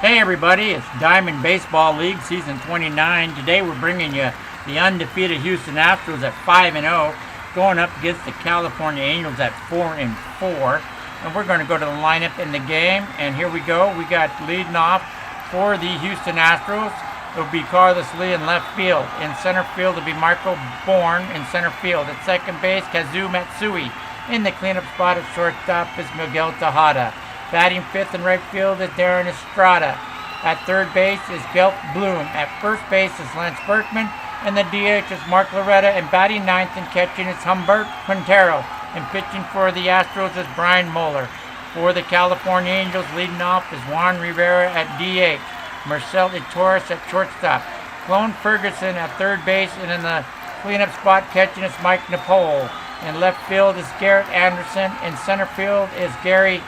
Hey everybody, it's Diamond Baseball League Season 29. Today we're bringing you the undefeated Houston Astros at 5-0, going up against the California Angels at 4-4. And we're going to go to the lineup in the game. And here we go. We got leading off for the Houston Astros. It'll be Carlos Lee in left field. In center field, it'll be Marco Bourne in center field. At second base, Kazu Matsui. In the cleanup spot at shortstop is Miguel Tejada. Batting fifth in right field is Darren Estrada. At third base is Gelf Bloom. At first base is Lance Berkman. And the DH is Mark Loretta. And batting ninth and catching is Humbert Quintero. And pitching for the Astros is Brian Moehler. For the California Angels, leading off is Juan Rivera at DH. Marcel Torres at shortstop. Clone Ferguson at third base. And in the cleanup spot catching is Mike Napole. In left field is Garrett Anderson. In center field is Gary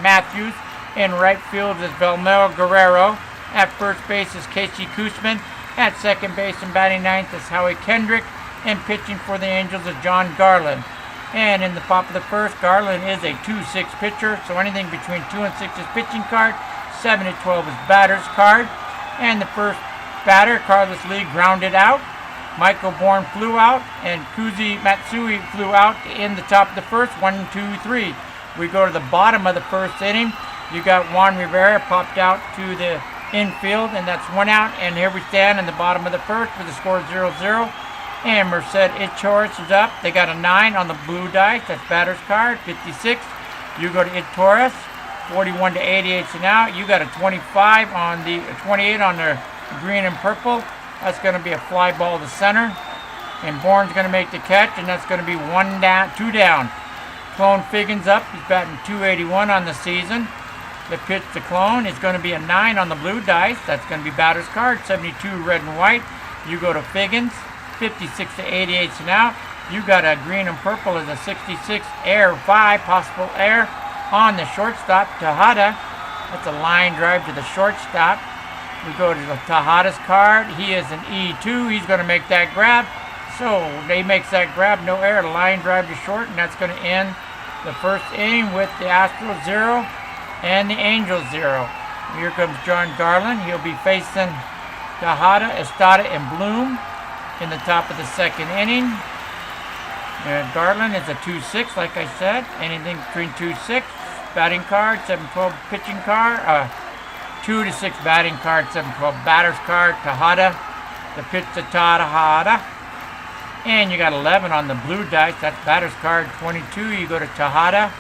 Matthews. In right field is Belmel Guerrero. At first base is Casey Koosman. At second base and batting ninth is Howie Kendrick. And pitching for the Angels is John Garland. And in the top of the first, Garland is a 2-6 pitcher, so anything between 2 and 6 is pitching card. 7 to 12 is batter's card. And the first batter, Carlos Lee, grounded out. Michael Bourne flew out, and Kuzi Matsui flew out in the top of the first. 1, 2, 3. We go to the bottom of the first inning. You got Juan Rivera popped out to the infield, and that's 1 out. And here we stand in the bottom of the first with the score 0-0. And Merced Torres is up. They got a 9 on the blue dice. That's batter's card, 56. You go to Torres, 41 to 88 and out. You got a 25 on the 28 on the green and purple. That's going to be a fly ball to center. And Bourne's going to make the catch, and that's going to be 1 down, 2 down. Clone Figgins up. He's batting 281 on the season. The pitch to Clone is going to be a 9 on the blue dice. That's going to be batter's card, 72 red and white. You go to Figgins, 56 to 88 and out. You got a green and purple as a 66 air 5, possible air on the shortstop, Tejada. That's a line drive to the shortstop. We go to the Tejada's card. He is an E2. He's going to make that grab. So they makes that grab, no air, line drive to short, and that's going to end the first inning with the Astros 0 and the Angels 0. Here comes John Garland. He'll be facing Tejada, Estrada, and Bloom in the top of the second inning. Garland is a 2-6, like I said. Anything between 2-6, batting card, 7-12 pitching card, 2 to 6 batting card, 7-12 batter's card, Tejada. The pitch to Tejada. And you got 11 on the blue dice. That's batter's card, 22. You go to Tejada.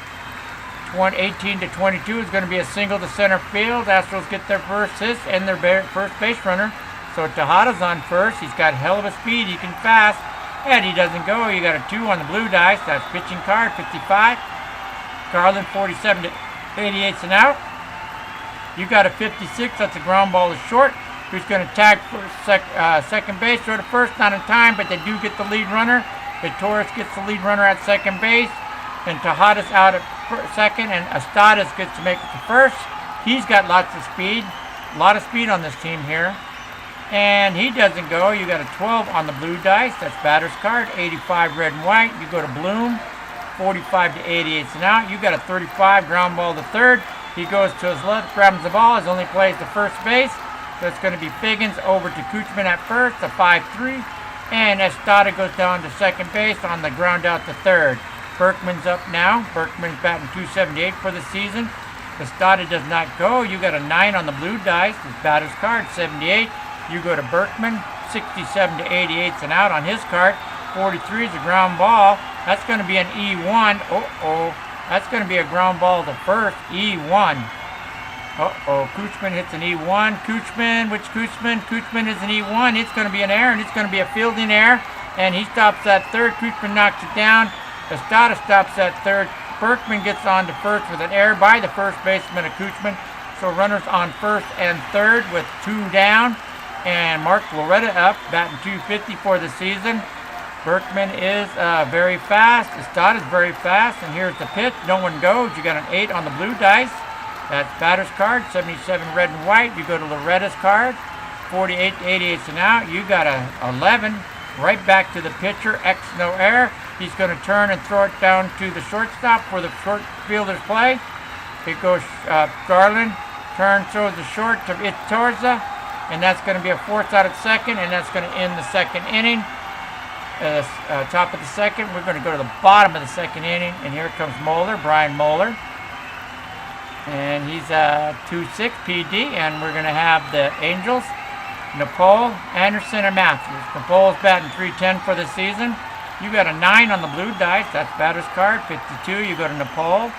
18 to 22 is going to be a single to center field. Astros get their first hit and their first base runner. So Tejada's on first. He's got hell of a speed. He can fast. And he doesn't go. You got a 2 on the blue dice. That's pitching card, 55. Garland, 47 to 88 and out. You got a 56. That's a ground ball to short. Who's going to tag for second base, throw to first, not in time, but they do get the lead runner. Torres gets the lead runner at second base, and Tejada's out at second, and Statis gets to make it to first. He's got lots of speed, a lot of speed on this team here, and he doesn't go. You got a 12 on the blue dice. That's batter's card, 85 red and white. You go to Bloom, 45 to 88 and out. You got a 35 ground ball to third. He goes to his left, grabs the ball, his only plays to first base. So it's going to be Figgins over to Koosman at first, a 5-3. And Estrada goes down to second base on the ground out to third. Berkman's up now. Berkman's batting 278 for the season. Estrada does not go. You got a 9 on the blue dice. His batter's card, 78. You go to Berkman, 67 to 88 and out on his card. 43 is a ground ball. That's going to be an E1. That's going to be a ground ball to first, E1. Koosman hits an E1. Which Koosman? Koosman is an E1. It's going to be an error, and it's going to be a fielding error. And he stops at third. Koosman knocks it down. Estrada stops at third. Berkman gets on to first with an error by the first baseman of Koosman. So runners on first and third with 2 down. And Mark Loretta up, batting 250 for the season. Berkman is very fast. Estrada's very fast. And here's the pitch. No one goes. You got an 8 on the blue dice. That's batter's card, 77 red and white. You go to Loretta's card, 48 to 88 and out. You got a 11 right back to the pitcher, X no error. He's going to turn and throw it down to the shortstop for the short fielder's play. It goes Garland, Turn throws the short to Itorza, and that's going to be a force out at second, and that's going to end the second inning. Top of the second, we're going to go to the bottom of the second inning, and here comes Moehler, Brian Moehler. And he's 2-6 PD, and we're going to have the Angels, Nepal, Anderson, and Matthews. Nepal's batting .310 for the season. You got a 9 on the blue dice. That's batter's card. 52, you go to Nepal.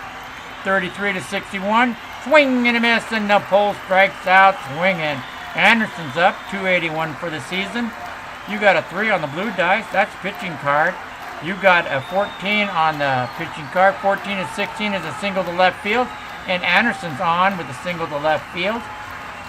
33-61. Swing and a miss, and Nepal strikes out swinging. Anderson's up. 281 for the season. You got a 3 on the blue dice. That's pitching card. You got a 14 on the pitching card. 14-16 is a single to left field. And Anderson's on with a single to left field.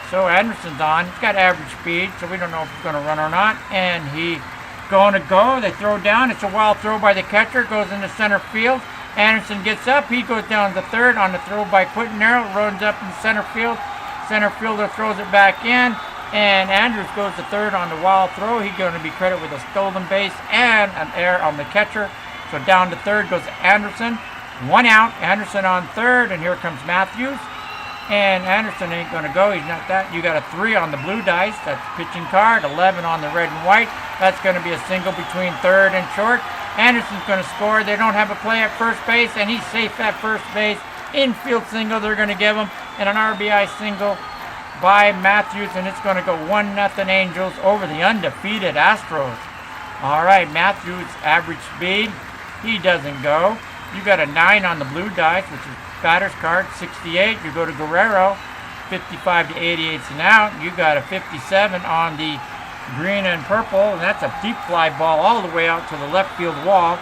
So Anderson's on. He's got average speed, so we don't know if he's going to run or not. And he's going to go. They throw down. It's a wild throw by the catcher. Goes into center field. Anderson gets up. He goes down to third on the throw by Quintanero. Runs up in center field. Center fielder throws it back in. And Andrews goes to third on the wild throw. He's going to be credited with a stolen base and an error on the catcher. So down to third goes Anderson. 1 out, Anderson on third, and here comes Matthews. And Anderson ain't going to go. He's not that. You got a 3 on the blue dice. That's pitching card. 11 on the red and white. That's going to be a single between third and short. Anderson's going to score. They don't have a play at first base, and he's safe at first base. Infield single they're going to give him, and an RBI single by Matthews, and it's going to go 1-0 Angels over the undefeated Astros. All right, Matthews, average speed. He doesn't go. You got a 9 on the blue dice, which is batter's card, 68. You go to Guerrero, 55-88 and out. You got a 57 on the green and purple, and that's a deep fly ball all the way out to the left field wall.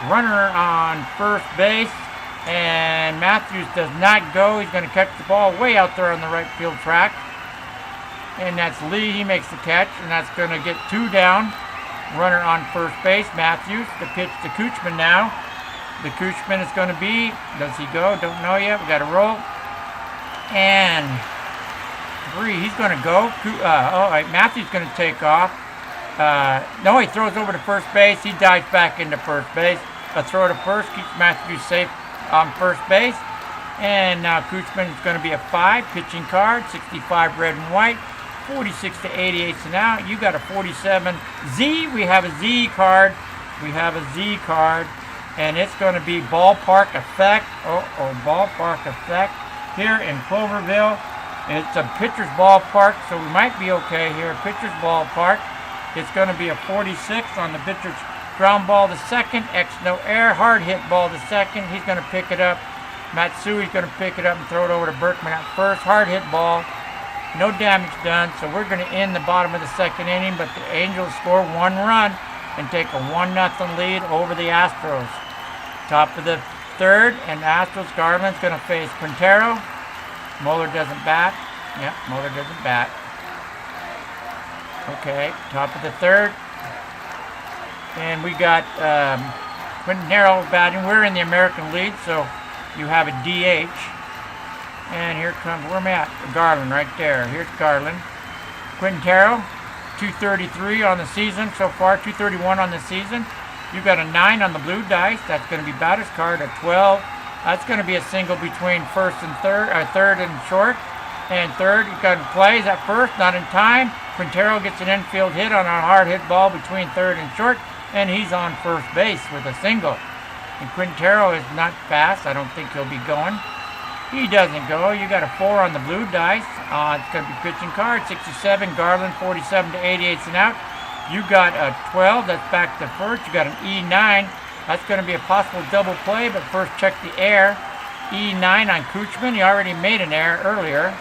Runner on first base, and Matthews does not go. He's going to catch the ball way out there on the right field track. And that's Lee. He makes the catch, and that's going to get 2 down. Runner on first base, Matthews. The pitch to Coochman now. The Coochman is going to be, does he go? Don't know yet. We got to roll. And 3, he's going to go. All right, Matthews going to take off. No, he throws over to first base. He dives back into first base. A throw to first keeps Matthews safe on first base. And now Coochman is going to be a 5, pitching card, 65 red and white, 46-88 and out. You got a 47 Z. We have a Z card. And it's going to be ballpark effect. Ballpark effect here in Cloverville. It's a pitcher's ballpark, so we might be okay here. Pitcher's ballpark. It's going to be a 46 on the pitcher's ground ball to second. X no air. Hard hit ball to second. He's going to pick it up. Matsui's going to pick it up and throw it over to Berkman at first. Hard hit ball. No damage done. So we're going to end the bottom of the second inning, but the Angels score 1 run and take a 1-0 lead over the Astros. Top of the third, and Astros, Garland's going to face Quintero. Moehler doesn't bat. Yep, Moehler doesn't bat. Okay, top of the third. And we got Quintero batting. We're in the American League, so you have a DH. And here comes, where am I at? Garland right there. Here's Garland. Quintero, 233 on the season so far, 231 on the season. You got a 9 on the blue dice. That's going to be batter's card, a 12. That's going to be a single between first and third, third and short. And third, you got plays at first, not in time. Quintero gets an infield hit on a hard hit ball between third and short, and he's on first base with a single. And Quintero is not fast. I don't think he'll be going. He doesn't go. You got a 4 on the blue dice. It's going to be pitching card, 67. Garland, 47-88 and out. You got a 12, that's back to first. You got an E9. That's going to be a possible double play, but first check the air. E9 on Coochman. He already made an error earlier.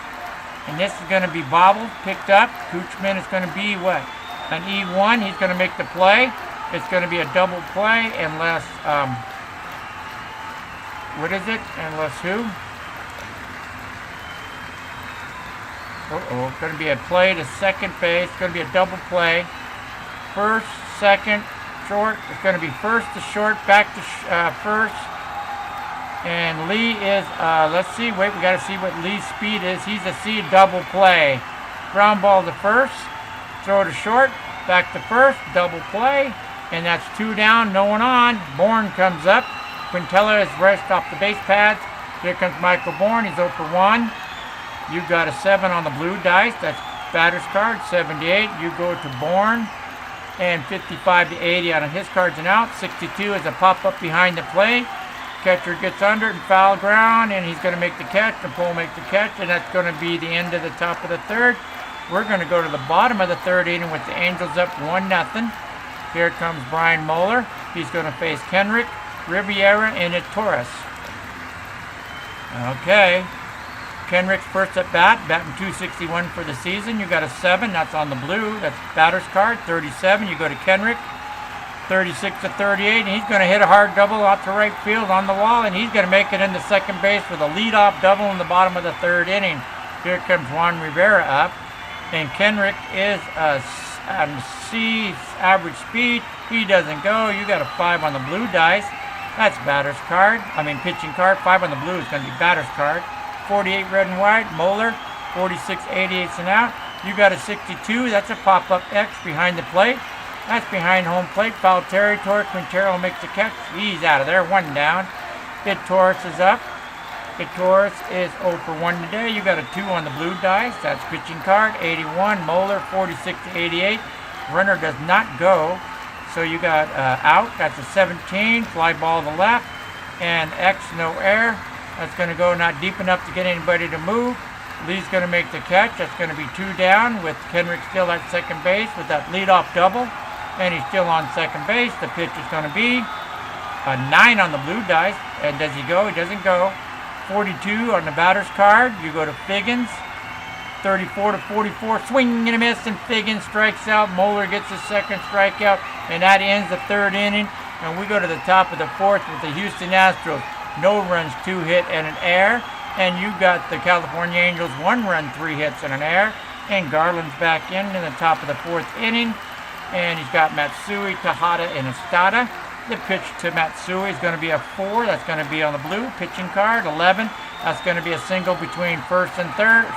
And this is going to be bobbled, picked up. Coochman is going to be what? An E1. He's going to make the play. It's going to be a double play unless, what is it? Unless who? It's going to be a play to second base. It's going to be a double play. First, second, short. It's going to be first to short, back to first. And Lee is, let's see, we got to see what Lee's speed is. He's a C, double play. Ground ball to first, throw to short, back to first, double play. And that's 2 down, no one on. Bourne comes up. Quintella is rest off the base pads. Here comes Michael Bourne. He's 0 for 1. You got a 7 on the blue dice. That's batter's card. 78. You go to Bourne. And 55 to 80 on his cards and out. 62 is a pop-up behind the plate. Catcher gets under it and foul ground, and he's going to make the catch. The pole makes the catch, and that's going to be the end of the top of the third. We're going to go to the bottom of the third inning with the Angels up 1-0. Here comes Brian Moehler. He's going to face Kenrick, Riviera, and Torres. Okay. Kenrick's first at bat, batting .261 for the season. You got a 7, that's on the blue. That's batter's card. 37, you go to Kenrick. 36 to 38, and he's going to hit a hard double out to right field on the wall, and he's going to make it into second base with a leadoff double in the bottom of the third inning. Here comes Juan Rivera up, and Kenrick is a C average speed. He doesn't go. You got a 5 on the blue dice. That's batter's card. Pitching card. 5 on the blue is going to be batter's card. 48 red and white. Moehler. 46 88 and out. You got a 62. That's a pop-up X behind the plate. That's behind home plate. Foul territory. Quintero makes the catch. He's out of there. 1 down. Torres is up. Torres is 0 for 1 today. You got a 2 on the blue dice. That's pitching card. 81. Moehler. 46 to 88. Runner does not go. So you got out. That's a 17. Fly ball to the left. And X, no air. That's going to go not deep enough to get anybody to move. Lee's going to make the catch. That's going to be 2 down with Kenrick still at second base with that leadoff double. And he's still on second base. The pitch is going to be a 9 on the blue dice. And does he go? He doesn't go. 42 on the batter's card. You go to Figgins. 34 to 44. Swing and a miss, and Figgins strikes out. Moehler gets his second strikeout. And that ends the third inning. And we go to the top of the fourth with the Houston Astros. No runs, 2 hit, and an error. And you got the California Angels 1 run, 3 hits, and an error. And Garland's back in the top of the fourth inning. And he's got Matsui, Tejada, and Estada. The pitch to Matsui is going to be a 4. That's going to be on the blue. Pitching card, 11. That's going to be a single between first and third.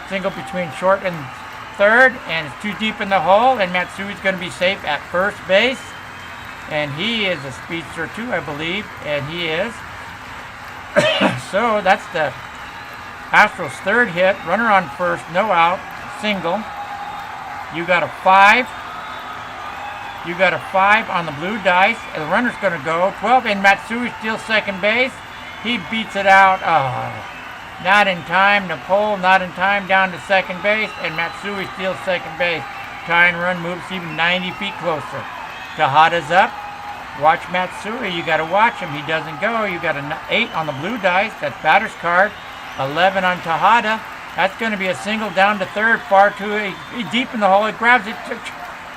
Single between short and third. And it's too deep in the hole. And Matsui's going to be safe at first base. And he is a speedster too, I believe. And he is. So that's the Astros' third hit. Runner on first, no out, single. You got a 5. You got a 5 on the blue dice. The runner's going to go. 12, and Matsui still second base. He beats it out. Not in time. The pole, not in time, down to second base. And Matsui still second base. Tying run moves even 90 feet closer. Tejada's up. Watch Matsui. You got to watch him. He doesn't go. You got an 8 on the blue dice. That's batter's card. 11 on Tejada. That's going to be a single down to third, far too deep in the hole. It grabs it.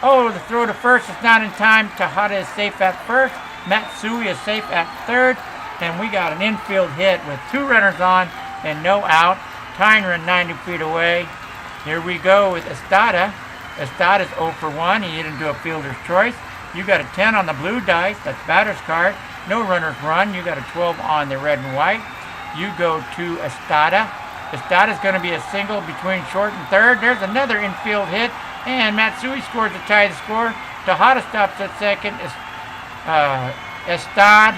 Oh, the throw to first is not in time. Tejada is safe at first. Matsui is safe at third. And we got an infield hit with 2 runners on and no out. Tying run 90 feet away. Here we go with Estada. Estada's 0 for 1. He hit into a fielder's choice. You got a 10 on the blue dice. That's batter's card. No runners run. You got a 12 on the red and white. You go to Estada. Estada's going to be a single between short and third. There's another infield hit. And Matsui scores to tie the score. Tejada stops at second. Erstad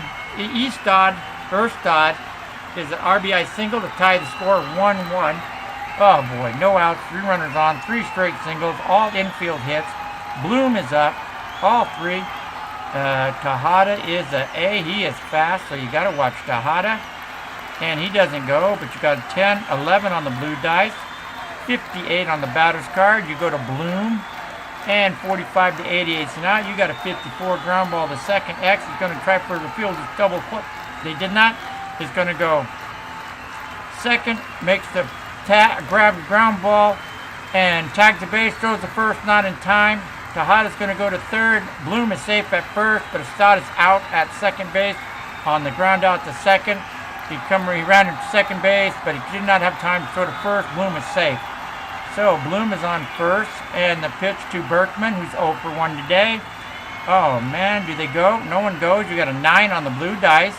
is an RBI single to tie the score 1-1. Oh boy, no outs, 3 runners on, 3 straight singles, all infield hits. Bloom is up, all 3. Tejada is an A. He is fast, so you got to watch Tejada. And he doesn't go, but you got 10, 11 on the blue dice. 58 on the batter's card. You go to Bloom. And 45 to 88. So now you got a 54 ground ball. The second X is going to try for the field. It's double flip. They did not. It's going to go second. Makes the grab the ground ball. And tags the base. Throws the first. Not in time. Tejada's going to go to third. Bloom is safe at first. But Estada's out at second base. On the ground out to second. He ran into second base. But he did not have time to throw to first. Bloom is safe. So Bloom is on first, and the pitch to Berkman, who's 0 for 1 today. Oh man, do they go? No one goes. You got a 9 on the blue dice,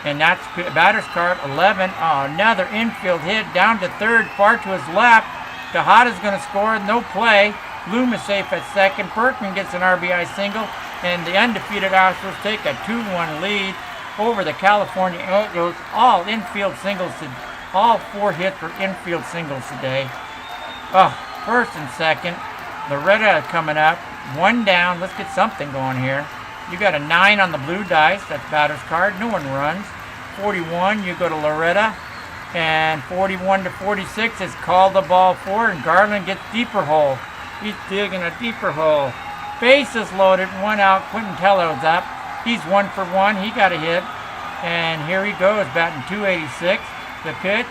and that's batter's card 11. Oh, another infield hit down to third, far to his left. Tejada's going to score, no play. Bloom is safe at second. Berkman gets an RBI single, and the undefeated Astros take a 2-1 lead over the California Angels. All infield singles All 4 hits were infield singles today. Oh, first and second. Loretta coming up. 1 down. Let's get something going here. You got a 9 on the blue dice. That's batter's card. No one runs. 41, you go to Loretta. And 41 to 46 is called the ball for, and Garland gets deeper hole. He's digging a deeper hole. Bases loaded, 1 out. Quentin Tello's up. He's 1 for 1. He got a hit. And here he goes, batting 286. The pitch.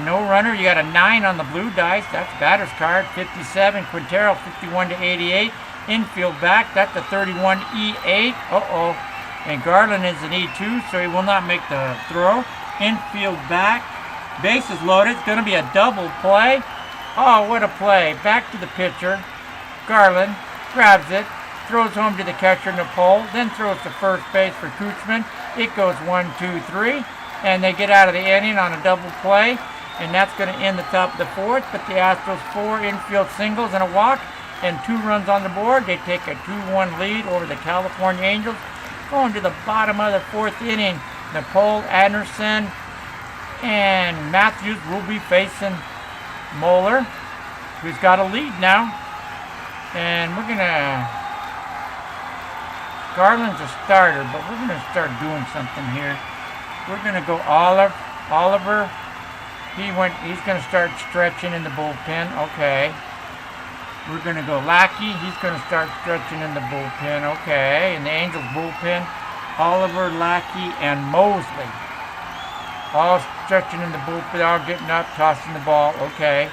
No runner. You got a 9 on the blue dice. That's batter's card. 57. Quintero, 51 to 88. Infield back. That's the 31 E8. Uh-oh. And Garland is an E2, so he will not make the throw. Infield back. Bases loaded. It's going to be a double play. Oh, what a play. Back to the pitcher. Garland grabs it. Throws home to the catcher, Nicole. Then throws to first base for Coochman. It goes 1, 2, 3. And they get out of the inning on a double play. And that's going to end the top of the 4th. But the Astros 4 infield singles and a walk. And 2 runs on the board. They take a 2-1 lead over the California Angels. Going to the bottom of the 4th inning. Nicole, Anderson, and Matthews will be facing Moehler, who's got a lead now. And we're going to... Garland's a starter, but we're going to start doing something here. We're going to go Oliver. He's going to start stretching in the bullpen. Okay. We're going to go Lackey. He's going to start stretching in the bullpen. Okay. In the Angels bullpen, Oliver, Lackey, and Mosley. All stretching in the bullpen, all getting up, tossing the ball. Okay.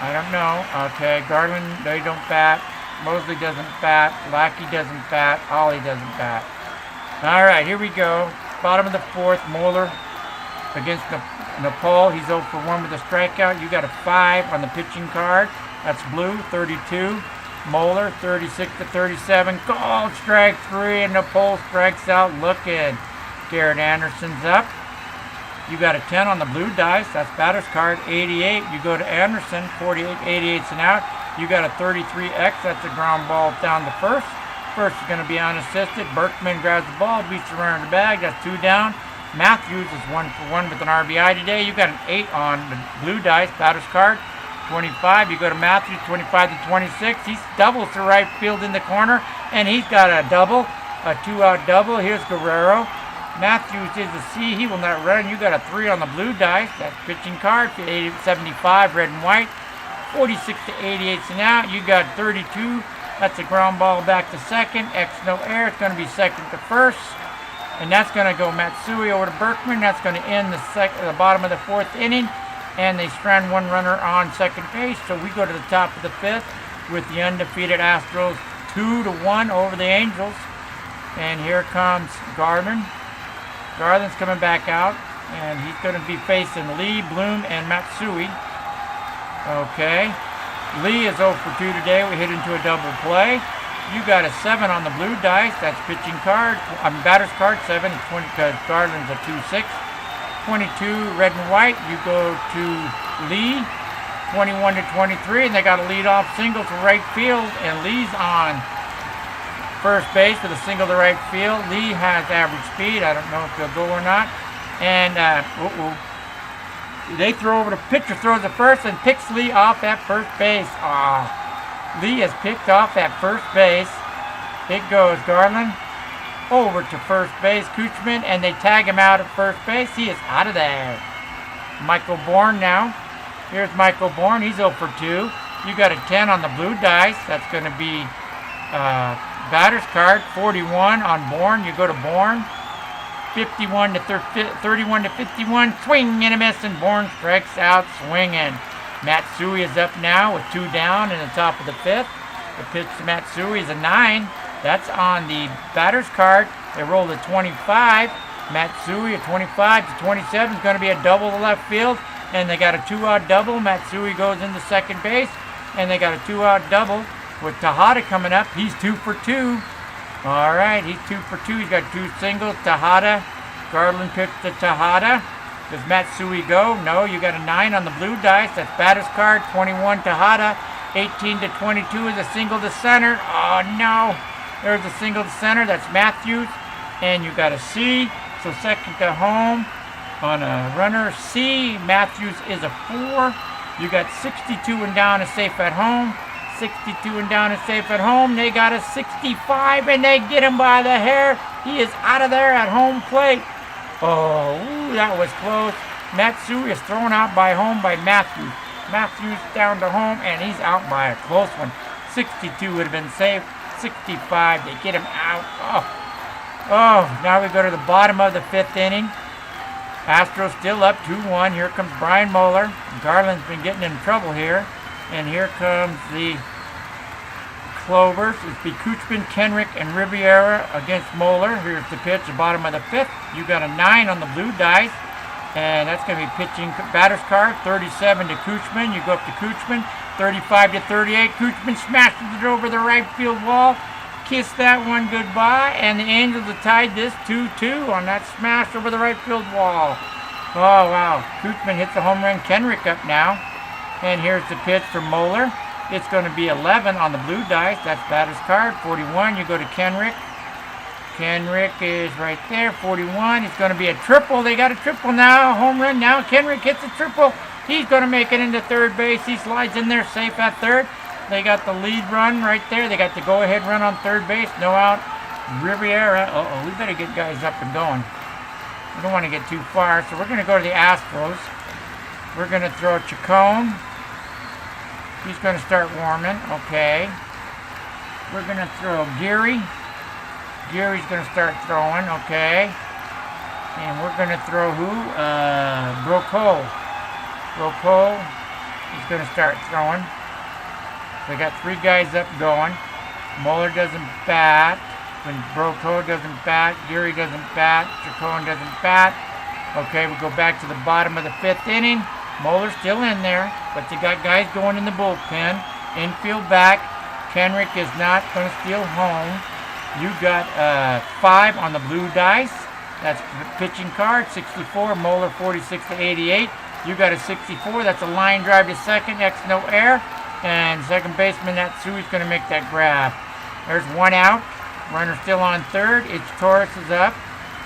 I don't know. Okay. Garland, they don't bat. Mosley doesn't bat. Lackey doesn't bat. Ollie doesn't bat. All right. Here we go. Bottom of the 4th, Moehler against Nepal. He's 0 for 1 with a strikeout. You got a 5 on the pitching card. That's blue, 32. Moehler, 36 to 37. Called strike 3, and Nepal strikes out looking. Garrett Anderson's up. You got a 10 on the blue dice. That's batter's card, 88. You go to Anderson, 48, 88's an out. You got a 33X. That's a ground ball down to first. First is going to be unassisted. Berkman grabs the ball, beats the runner in the bag. That's 2 down. Matthews is 1 for 1 with an RBI today. You got an 8 on the blue dice, batter's card. 25, you go to Matthews, 25 to 26. He doubles to right field in the corner, and he's got a double, a 2-out double. Here's Guerrero. Matthews is a C. He will not run. You got a 3 on the blue dice. That's pitching card, 75, red and white. 46 to 88's an out. You got 32. That's a ground ball back to second. X no air. It's going to be second to first. And that's going to go Matsui over to Berkman. That's going to end the bottom of the 4th inning. And they strand 1 runner on second base. So we go to the top of the 5th with the undefeated Astros 2-1 over the Angels. And here comes Garland. Garland's coming back out. And he's going to be facing Lee, Bloom, and Matsui. Okay. Lee is 0 for 2 today. We hit into a double play. You got a 7 on the blue dice. That's pitching card. Batter's card, 7. 20, because Garland's a 2-6. 22, red and white. You go to Lee, 21 to 23, and they got a leadoff single to right field, and Lee's on first base with a single to right field. Lee has average speed. I don't know if he'll go or not. And they throw over the pitcher, throws at first, and picks Lee off at first base. Lee is picked off at first base. It goes Garland over to first base, Coochman, and they tag him out at first base. He is out of there. Michael Bourne now. Here's Michael Bourne. He's 0 for 2. You got a 10 on the blue dice. That's going to be batter's card, 41 on Bourne. You go to Bourne. 31 to 31 to 51. Swing and a miss, and Bourne strikes out swinging. Matsui is up now with 2 down in the top of the 5th. The pitch to Matsui is a 9. That's on the batter's card. They rolled a 25. Matsui, a 25 to 27 is going to be a double to left field. And they got a 2-out double. Matsui goes into second base. And they got a 2-out double with Tejada coming up. He's 2 for 2. All right, he's 2 for 2. He's got 2 singles. Tejada. Garland pitched to Tejada. Does Matsui go? No, you got a 9 on the blue dice. That's batter's card. 21 Tejada. 18 to 22 is a single to center. Oh, no. There's a single to center. That's Matthews. And you got a C. So second to home. on a runner. C, Matthews is a 4. You got 62 and down is safe at home. 62 and down is safe at home. They got a 65 and they get him by the hair. He is out of there at home plate. Oh, ooh, that was close. Matsui is thrown out by home by Matthews. Matthews down to home and he's out by a close one. 62 would have been safe. 65, they get him out. Oh, now we go to the bottom of the 5th inning. Astros still up 2-1. Here comes Brian Moehler. Garland's been getting in trouble here. And here comes the Clovers. It's Kuchman, Kenrick, and Riviera against Moehler. Here's the pitch, the bottom of the 5th. You got a 9 on the blue dice. And that's going to be pitching batter's card. 37 to Kuchman. You go up to Kuchman. 35 to 38. Kuchman smashes it over the right field wall. Kiss that one goodbye. And the Angels have tied this 2-2 on that smash over the right field wall. Oh, wow. Kuchman hits a home run. Kenrick up now. And here's the pitch for Moehler. It's going to be 11 on the blue dice. That's batter's card. 41. You go to Kenrick. Kenrick is right there. 41. It's going to be a triple. They got a triple now. Home run now. Kenrick hits a triple. He's going to make it into third base. He slides in there safe at third. They got the lead run right there. They got the go-ahead run on third base. No out. Riviera. Uh-oh, we better get guys up and going. We don't want to get too far, so we're going to go to the Astros. We're going to throw Chacon. He's going to start warming. Okay. We're going to throw Geary. Geary's going to start throwing. Okay. And we're going to throw who? Broco. Broco. He's going to start throwing. We got 3 guys up going. Moehler doesn't bat. When Broco doesn't bat. Geary doesn't bat. Chacon doesn't bat. Okay, we go back to the bottom of the 5th inning. Moehler's still in there, but they got guys going in the bullpen. Infield back. Kenrick is not going to steal home. You got 5 on the blue dice. That's the pitching card. 64. Moehler 46 to 88. You got a 64. That's a line drive to second. X no air. And second baseman Natsui's going to make that grab. There's 1 out. Runner still on third. It's Torres is up.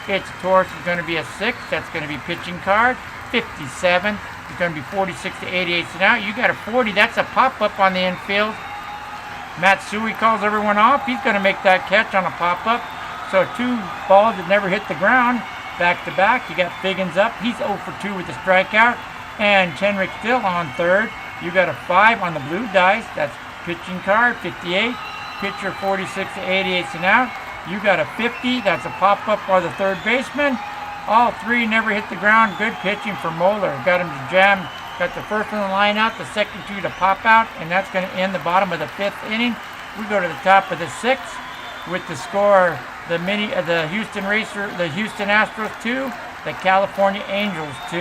It's Torres is going to be a 6. That's going to be pitching card. 57. It's going to be 46 to 88. So now you got a 40. That's a pop-up on the infield. Matsui calls everyone off. He's going to make that catch on a pop-up. So 2 balls that never hit the ground. Back to back. You got Figgins up. He's 0 for 2 with the strikeout. And Kenrick still on third. You got a 5 on the blue dice. That's pitching card. 58. Pitcher 46 to 88. So now you got a 50. That's a pop-up for the third baseman. All 3 never hit the ground. Good pitching for Moehler. Got him to jam. Got the first one to line out, the second 2 to pop out, and that's going to end the bottom of the 5th inning. We go to the top of the 6th with the score: the Houston Astros 2, the California Angels 2.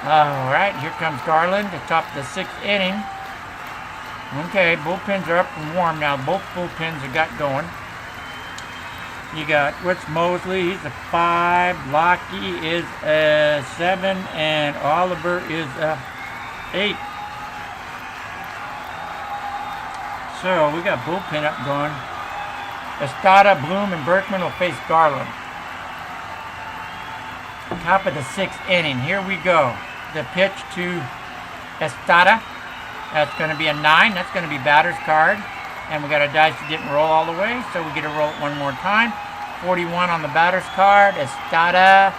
All right, here comes Garland to top the 6th inning. Okay, bullpens are up and warm now. Both bullpens have got going. You got Mosley, he's a 5. Lockie is a 7, and Oliver is a 8. So we got bullpen up going. Estrada, Bloom, and Berkman will face Garland. Top of the 6th inning. Here we go. The pitch to Estrada. That's going to be a 9. That's going to be batter's card. And we got a dice that didn't roll all the way, so we get to roll it one more time. 41 on the batter's card. Estrada.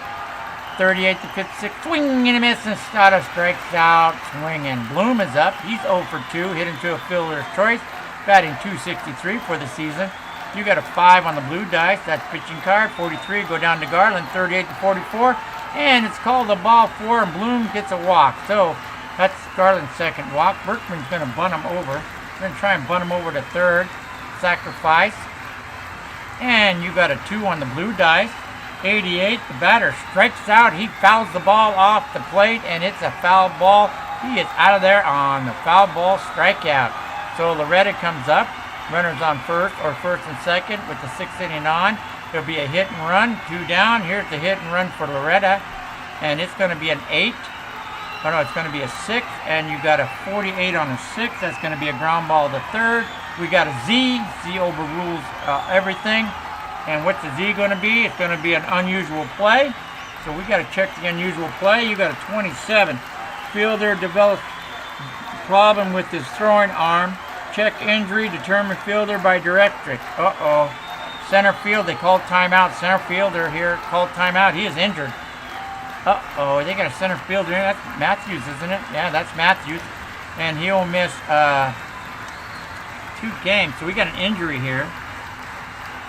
38 to 56. Swing and a miss, and Estrada strikes out swinging. Bloom is up. He's 0 for 2. Hit into a fielder's choice. Batting .263 for the season. You got a 5 on the blue dice. That's pitching card. 43. Go down to Garland. 38 to 44. And it's called a ball 4, and Bloom gets a walk. So that's Garland's second walk. Berkman's going to bunt him over. We're going to try and bunt him over to third. Sacrifice. And you got a 2 on the blue dice. 88. The batter strikes out. He fouls the ball off the plate, and it's a foul ball. He is out of there on the foul ball strikeout. So Loretta comes up. Runners on first and second with the 6th inning on. There'll be a hit and run. 2 down. Here's the hit and run for Loretta. And it's going to be an 8. Oh no, it's going to be a 6. And you got a 48 on a 6. That's going to be a ground ball to third. We got a Z. Z overrules everything. And what's the Z going to be? It's going to be an unusual play. So we got to check the unusual play. You got a 27. Fielder develops problem with his throwing arm. Check injury. Determine fielder by directric. Uh-oh. Center field, they called timeout. Center fielder here called timeout. He is injured. Uh-oh, they got a center fielder in. That's Matthews, isn't it? Yeah, that's Matthews. And he'll miss 2 games. So we got an injury here.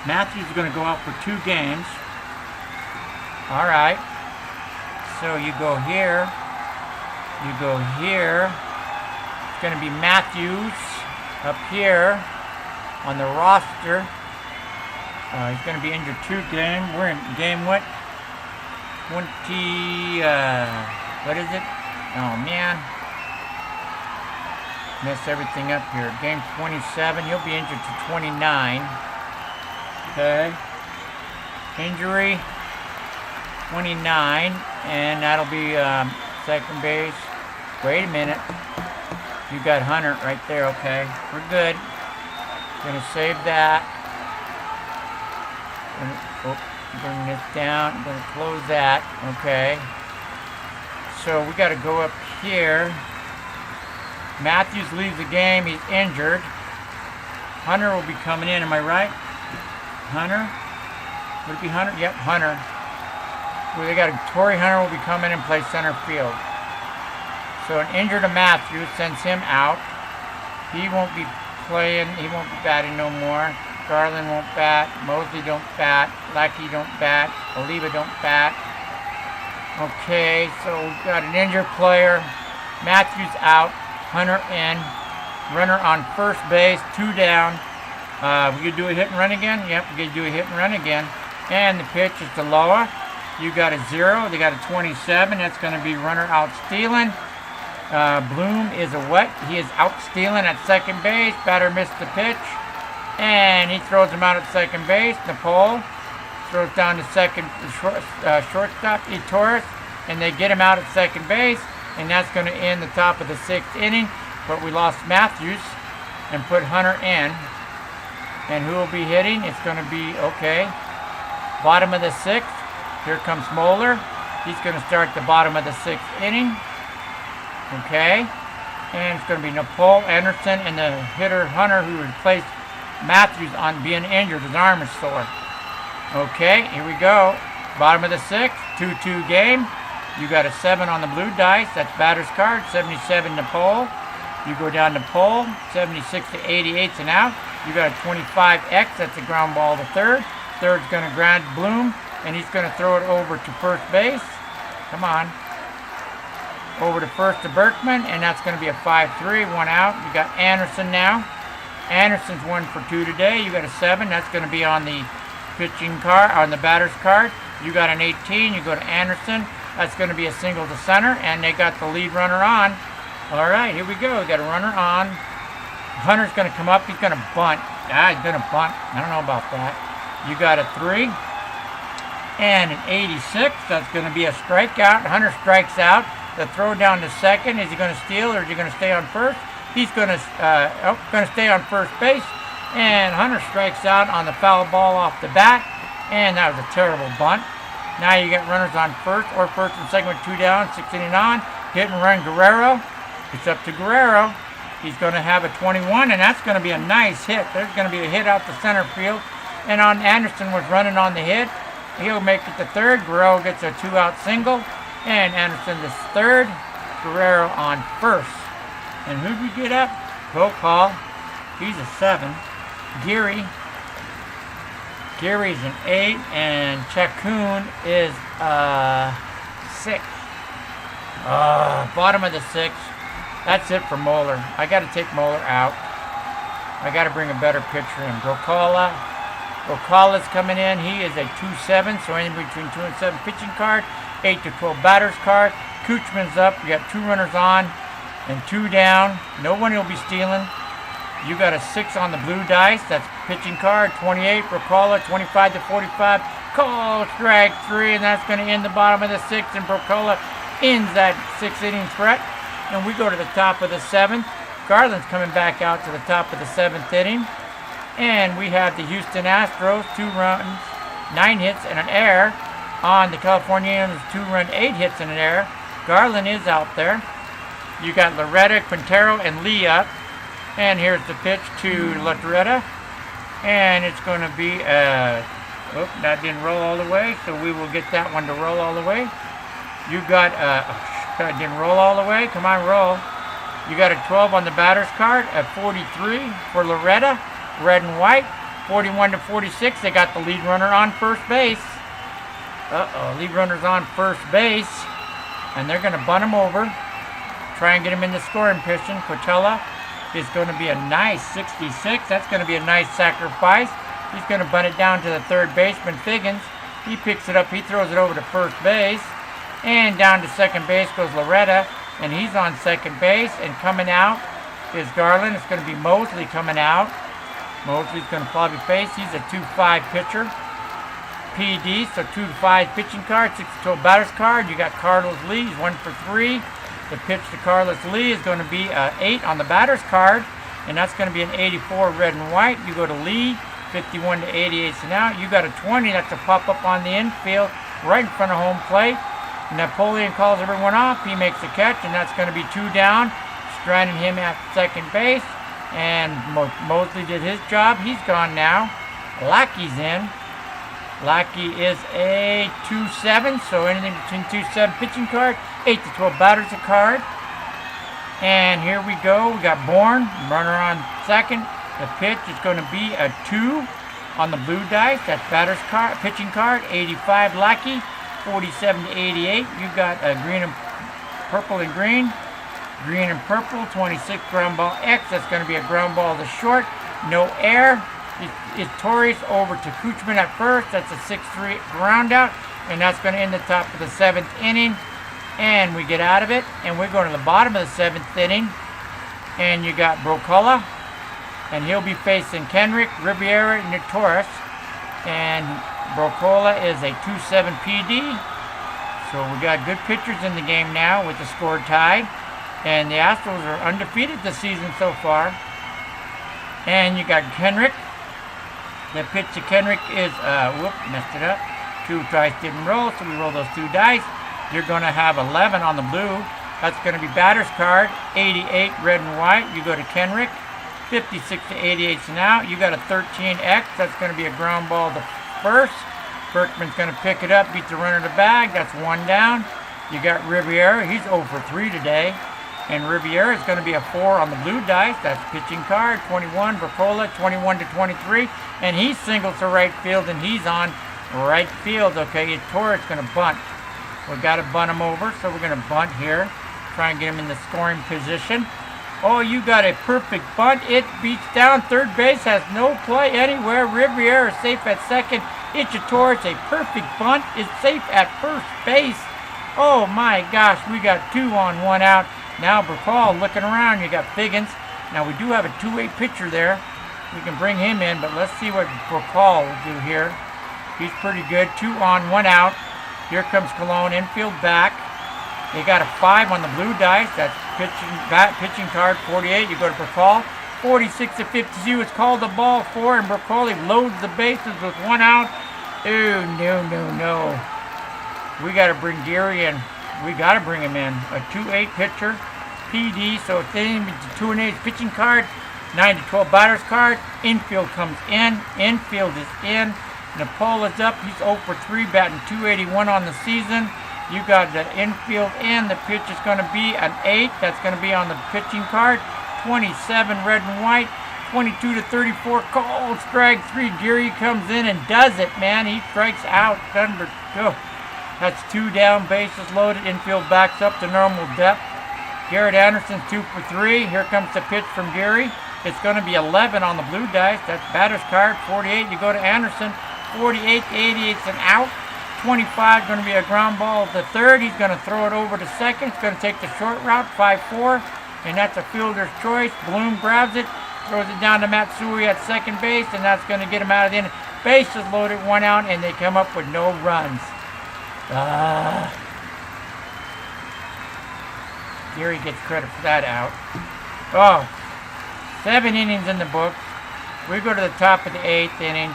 Matthews is going to go out for 2 games. All right. So you go here. You go here. It's going to be Matthews up here on the roster. He's going to be injured 2 games. We're in game what? 20, what is it? Oh, man. Messed everything up here. Game 27. He'll be injured to 29. Okay. Injury, 29. And that'll be second base. Wait a minute. You got Hunter right there. Okay. We're good. Going to save that. Bring this down. I'm going to close that. Okay. So we got to go up here. Matthews leaves the game. He's injured. Hunter will be coming in. Am I right? Hunter? Would it be Hunter? Yep, Hunter. Well, they got Torrey Hunter will be coming in and play center field. So an injured to Matthews sends him out. He won't be playing. He won't be batting no more. Garland won't bat. Mosley don't bat. Lackey don't bat. Oliva don't bat. Okay, so we've got an injured player. Matthews out. Hunter in. Runner on first base. 2 down. We could do a hit and run again. Yep, we could do a hit and run again. And the pitch is to Loa. You got a 0. They got a 27. That's going to be runner out stealing. Bloom is a what? He is out stealing at second base. Batter missed the pitch. And he throws him out at second base. Nepal throws down to second shortstop, Torres, and they get him out at second base. And that's going to end the top of the 6th inning. But we lost Matthews and put Hunter in. And who will be hitting? It's going to be, okay, bottom of the 6th. Here comes Moehler. He's going to start the bottom of the 6th inning. Okay. And it's going to be Nepal, Anderson, and the hitter Hunter, who replaced Matthews on being injured. His arm is sore. Okay, here we go. Bottom of the 6th, 2-2 game. You got a 7 on the blue dice. That's batter's card. 77 to Pole. You go down to Pole. 76 to 88's an out. You got a 25X. That's a ground ball to third. Third's going to ground Bloom, and he's going to throw it over to first base. Come on. Over to first to Berkman, and that's going to be a 5-3. 1 out. You got Anderson now. Anderson's 1 for 2 today. You got a 7. That's going to be on the pitching card, on the batter's card. You got an 18. You go to Anderson. That's going to be a single to center, and they got the lead runner on. All right, here we go. We got a runner on. Hunter's going to come up. He's going to bunt. He's going to bunt. I don't know about that. You got a 3 and an 86. That's going to be a strikeout. Hunter strikes out. The throw down to second. Is he going to steal or is he going to stay on first? He's going to stay on first base. And Hunter strikes out on the foul ball off the bat. And that was a terrible bunt. Now you get runners on first or first and second with 2 down, 6 inning on. Hit and run Guerrero. It's up to Guerrero. He's going to have a 21, and that's going to be a nice hit. There's going to be a hit out to center field. And on Anderson was running on the hit. He'll make it to third. Guerrero gets a 2-out single. And Anderson is third. Guerrero on first. And who'd we get up? Gokal. He's a 7. Gary's an 8. And Chacun is a 6. Bottom of the 6th. That's it for Moehler. I got to take Moehler out. I got to bring a better pitcher in. Gokala's coming in. He is a 2-7, so anything between 2 and 7 pitching card. 8 to 12 batter's card. Kuchman's up. We got 2 runners on and 2 down. No one will be stealing. You got a 6 on the blue dice. That's pitching card. 28. Brocala, 25 to 45. Call strike 3, and that's going to end the bottom of the 6th. And Brocala ends that 6th inning threat. And we go to the top of the 7th. Garland's coming back out to the top of the 7th inning. And we have the Houston Astros, 2 runs, 9 hits, and an error. on the California Angels, 2-run, 8 hits in the air. Garland is out there. You got Loretta, Quintero, and Lee up. And here's the pitch to Loretta. And it's going to be, that didn't roll all the way, so we will get that one to roll all the way. You got, that didn't roll all the way. Come on, roll. You got a 12 on the batter's card, a 43 for Loretta, red and white. 41 to 46, they got the lead runner on first base. Lead runner's on first base. And they're going to bunt him over. Try and get him in the scoring position. Cotella is going to be a nice 66. That's going to be a nice sacrifice. He's going to bunt it down to the third baseman, Figgins. He picks it up. He throws it over to first base. And down to second base goes Loretta. And he's on second base. And coming out is Garland. It's going to be Mosley coming out. Mosley's going to probably face. He's a 2-5 pitcher. PD, so 2-5 pitching card, 6-12 batter's card. You got Carlos Lee. He's 1 for 3. The pitch to Carlos Lee is going to be 8 on the batter's card. And that's going to be an 84 red and white. You go to Lee, 51 to 88 and out. You got a 20. That's a pop up on the infield right in front of home plate. Napoleon calls everyone off. He makes the catch, and that's going to be 2 down. Stranding him at second base. And Mosley did his job. He's gone now. Lackey's in. Lackey is a 2-7, so anything between 2-7 pitching card, 8 to 12 batters a card. And here we go. We got Bourne, runner on second. The pitch is going to be a 2 on the blue dice. That's batter's card, pitching card, 85 Lackey, 47 to 88. You got green and purple and green. Green and purple, 26 ground ball X. That's going to be a ground ball to short. No air. It's Torres over to Kuchman at first. That's a 6-3 ground out. And that's going to end the top of the 7th inning. And we get out of it. And we're going to the bottom of the 7th inning. And you got Brocola. And he'll be facing Kenrick, Riviera, and Torres. And Brocola is a 2-7 PD. So we got good pitchers in the game now with the score tied. And the Astros are undefeated this season so far. And you got Kenrick. The pitch to Kenrick is, messed it up. 2 dice didn't roll, so we roll those 2 dice. You're going to have 11 on the blue. That's going to be batter's card, 88 red and white. You go to Kenrick, 56 to 88 and out. You got a 13X. That's going to be a ground ball to first. Berkman's going to pick it up, beat the runner to bag. That's 1 down. You got Riviera. He's 0 for 3 today. And Riviera is going to be a 4 on the blue dice. That's pitching card, 21. Brocola, 21 to 23. And he singles to right field, and he's on right field. Okay, Torres going to bunt. We've got to bunt him over, so we're going to bunt here. Try and get him in the scoring position. Oh, you got a perfect bunt. It beats down. Third base has no play anywhere. Riviera is safe at second. Torres, a perfect bunt, is safe at first base. Oh, my gosh, we got 2 on, 1 out. Now Brocola looking around. You got Figgins. Now we do have a 2-8 pitcher there. We can bring him in, but let's see what Brocola will do here. He's pretty good. 2 on, 1 out. Here comes Cologne, infield back. They got a 5 on the blue dice. That's pitching card, 48. You go to Brocola. 46 to 52. It's called the ball 4, and Brocola loads the bases with 1 out. Oh, no. We got to bring Gary in. We got to bring him in. A 2-8 pitcher, PD, so it's in 2-8 pitching card, 9 to 12 batter's card. Infield comes in. Infield is in. Napola's up. He's 0 for 3, batting .281 on the season. You got the infield in. The pitch is going to be an 8. That's going to be on the pitching card. 27 red and white. 22 to 34. Called strike 3. Geary comes in and does it, man. He strikes out. Number 2. That's 2 down, bases loaded. Infield backs up to normal depth. Garrett Anderson's 2 for 3. Here comes the pitch from Geary. It's going to be 11 on the blue dice. That's batter's card, 48. You go to Anderson, 48 to 88 and out. 25 going to be a ground ball to third. He's going to throw it over to second. It's going to take the short route, 5-4. And that's a fielder's choice. Bloom grabs it, throws it down to Matsui at second base, and that's going to get him out of the inning. Bases loaded, 1 out, and they come up with no runs. Gary gets credit for that out. 7 innings in the book. We go to the top of the 8th inning.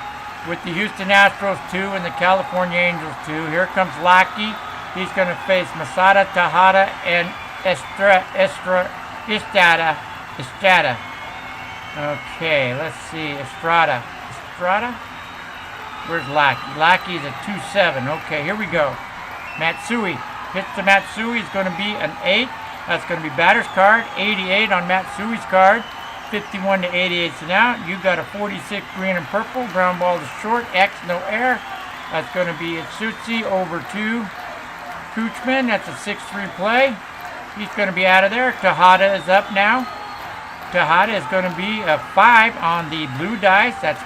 with the Houston Astros 2 and the California Angels 2. Here comes Lackey. He's going to face Masada, Tejada, and Estrada. Okay, let's see. Estrada. Where's Lackey? Lackey's a 2-7. Okay, here we go. Matsui. Hits to Matsui is going to be an 8. That's going to be batter's card. 88 on Matsui's card. 51 to 88. So now you got a 46 green and purple. Ground ball to short. X, no air. That's going to be Itsutsi over to Coochman. That's a 6-3 play. He's going to be out of there. Tejada is up now. Tejada is going to be a 5 on the blue dice. That's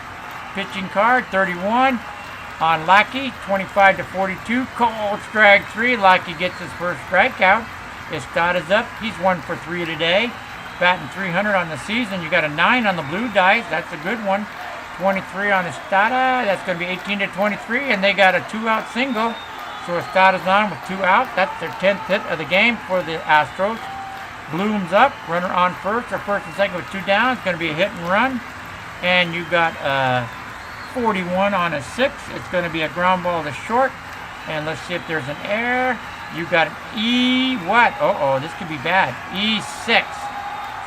pitching card. 31 on Lackey. 25 to 42. Cole strike 3. Lackey gets his first strikeout. Estada's up. He's 1 for 3 today. Batting 300 on the season. You got a 9 on the blue dice. That's a good one. 23 on Estada. That's going to be 18 to 23. And they got a 2-out single. So Estada's on with 2 out. That's their 10th hit of the game for the Astros. Bloom's up. Runner on first. Or first and second with 2 down. It's going to be a hit and run. And you got 41 on a 6. It's going to be a ground ball to short. And let's see if there's an error. You got an E. What? Uh-oh, this could be bad. E6.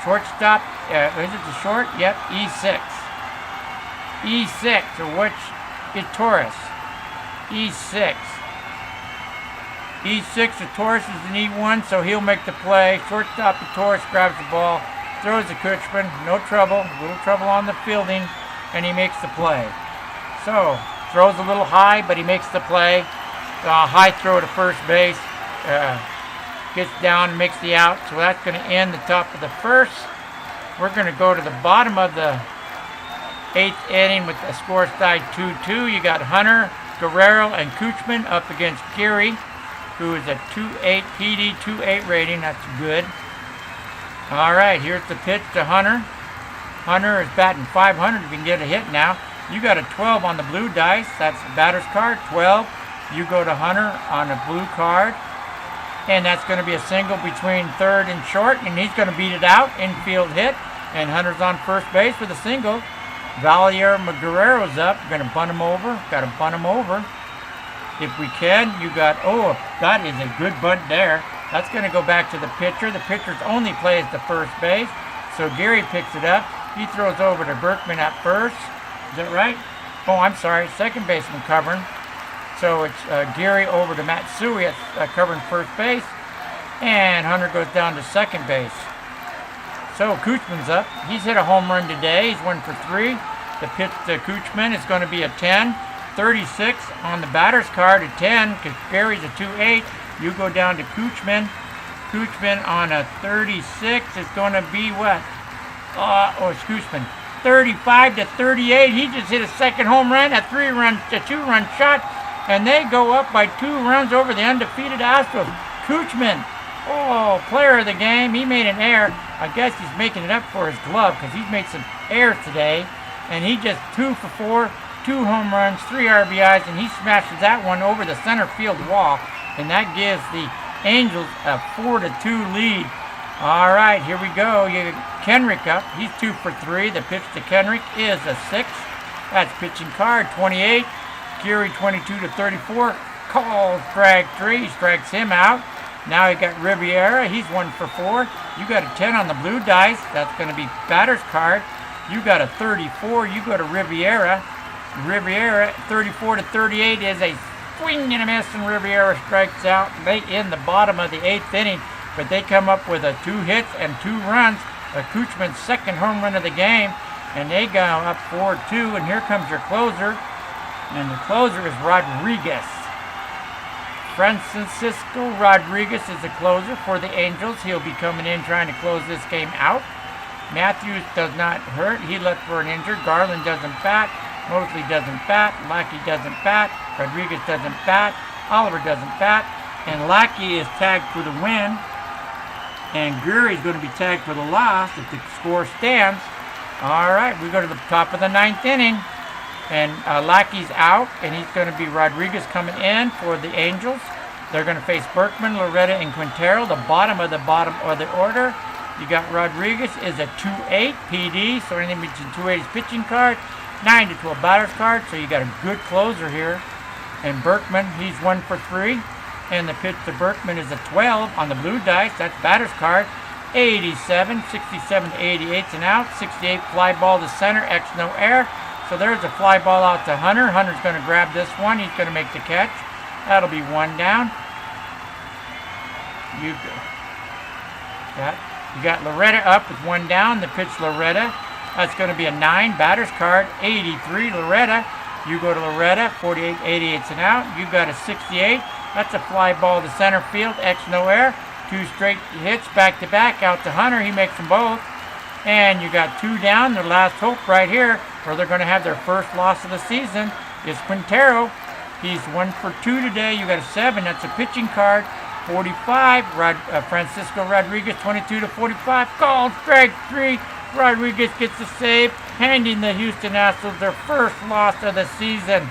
Shortstop. Is it the short? Yep. E6. E6. Or which? It's Torres. E6. E6 to Torres is an E1, so he'll make the play. Shortstop to Torres grabs the ball, throws to Coochman, no trouble, a little trouble on the fielding, and he makes the play. So, throws a little high, but he makes the play. High throw to first base, gets down and makes the out, so that's going to end the top of the first. We're going to go to the bottom of the 8th inning with the score tied 2-2. You got Hunter, Guerrero, and Coochman up against Geary, who is a 2.8 PD 2.8 rating. That's good. All right, here's the pitch to Hunter. Hunter is batting 500 if he can get a hit now. You got a 12 on the blue dice. That's the batter's card, 12. You go to Hunter on a blue card. And that's going to be a single between third and short. And he's going to beat it out. Infield hit. And Hunter's on first base with a single. Valier Guerrero's up. Going to bunt him over. Got to bunt him over. If we can, you got, oh, that is a good bunt there. That's going to go back to the pitcher. The pitcher's only plays the first base. So Gary picks it up. He throws over to Berkman at first. Is that right? Oh, I'm sorry. Second baseman covering. So it's Gary over to Matsui at covering first base. And Hunter goes down to second base. So Coochman's up. He's hit a home run today. He's 1 for 3. The pitch to Coochman is going to be a 10. 36 on the batter's card at 10 because Gary's a 2.8. You go down to Coochman. Coochman on a 36 is going to be what? It's Coochman. 35 to 38. He just hit a second home run, a 2-run shot, and they go up by 2 runs over the undefeated Astros. Coochman, player of the game. He made an error. I guess he's making it up for his glove because he's made some errors today, and he just 2 for 4. 2 home runs, 3 RBIs, and he smashes that one over the center field wall, and that gives the Angels a 4-2 lead. All right, here we go. You got Kenrick up. He's 2 for 3. The pitch to Kenrick is a 6. That's pitching card 28. Geary 22 to 34. Calls strike 3. Strikes him out. Now you got Riviera. He's 1 for 4. You got a 10 on the blue dice. That's going to be batter's card. You got a 34. You go to Riviera. Riviera, 34 to 38 is a swing and a miss, and Riviera strikes out. They in the bottom of the 8th inning, but they come up with 2 hits and 2 runs. Coochman's second home run of the game, and they go up 4-2. And here comes your closer, and the closer is Rodriguez. Francisco Rodriguez is the closer for the Angels. He'll be coming in trying to close this game out. Matthews does not hurt. He left for an injured. Garland doesn't bat. Mosley doesn't bat. Lackey doesn't bat. Rodriguez doesn't bat. Oliver doesn't bat. And Lackey is tagged for the win. And Gary is going to be tagged for the loss if the score stands. All right, we go to the top of the 9th inning. And Lackey's out, and he's going to be Rodriguez coming in for the Angels. They're going to face Berkman, Loretta, and Quintero, the bottom of the order. You got Rodriguez is a 2.8 PD, so anything between 2.8 is pitching card. 9 to 12 batter's card, so you got a good closer here. And Berkman, he's 1 for 3. And the pitch to Berkman is a 12 on the blue dice. That's batter's card. 87, 67 to 88 and out. 68 fly ball to center, X no air. So there's a fly ball out to Hunter. Hunter's going to grab this one. He's going to make the catch. That'll be 1 down. You got Loretta up with 1 down. The pitch Loretta. That's going to be a 9. Batter's card, 83. Loretta. You go to Loretta, 48, 88 and out. You got a 68. That's a fly ball to center field, X no air. 2 straight hits back to back out to Hunter. He makes them both. And you got 2 down. Their last hope right here, where they're going to have their first loss of the season, is Quintero. He's 1 for 2 today. You got a 7. That's a pitching card. 45. Francisco Rodriguez, 22 to 45. Called strike 3. Rodriguez gets the save, handing the Houston Astros their first loss of the season.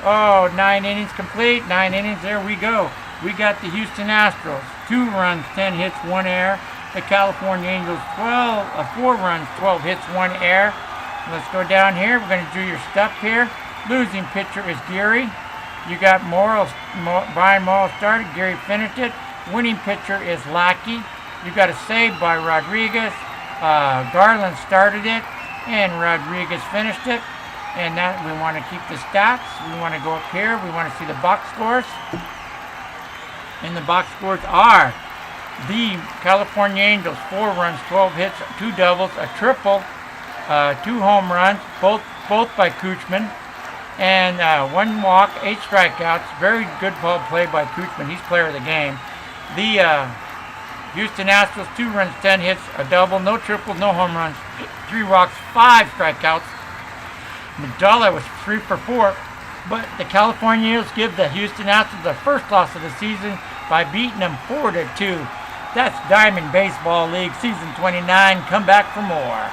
Oh, 9 innings complete. 9 innings. There we go. We got the Houston Astros. 2 runs, 10 hits, 1 error. The California Angels 4 runs, 12 hits, 1 error. Let's go down here. We're going to do your stuff here. Losing pitcher is Geary. You got Brian Morrow started. Geary finished it. Winning pitcher is Lackey. You got a save by Rodriguez. Garland started it, and Rodriguez finished it. And that we want to keep the stats. We want to go up here. We want to see the box scores. And the box scores are the California Angels, 4 runs, 12 hits, 2 doubles, a triple, 2 home runs, both by Kochman, and 1 walk, 8 strikeouts. Very good ball play by Kochman. He's player of the game. The Houston Astros, 2 runs, 10 hits, a double, no triples, no home runs, 3 walks, 5 strikeouts. Moehler was 3 for 4. But the California Angels give the Houston Astros their first loss of the season by beating them 4 to 2. That's Diamond Baseball League Season 29. Come back for more.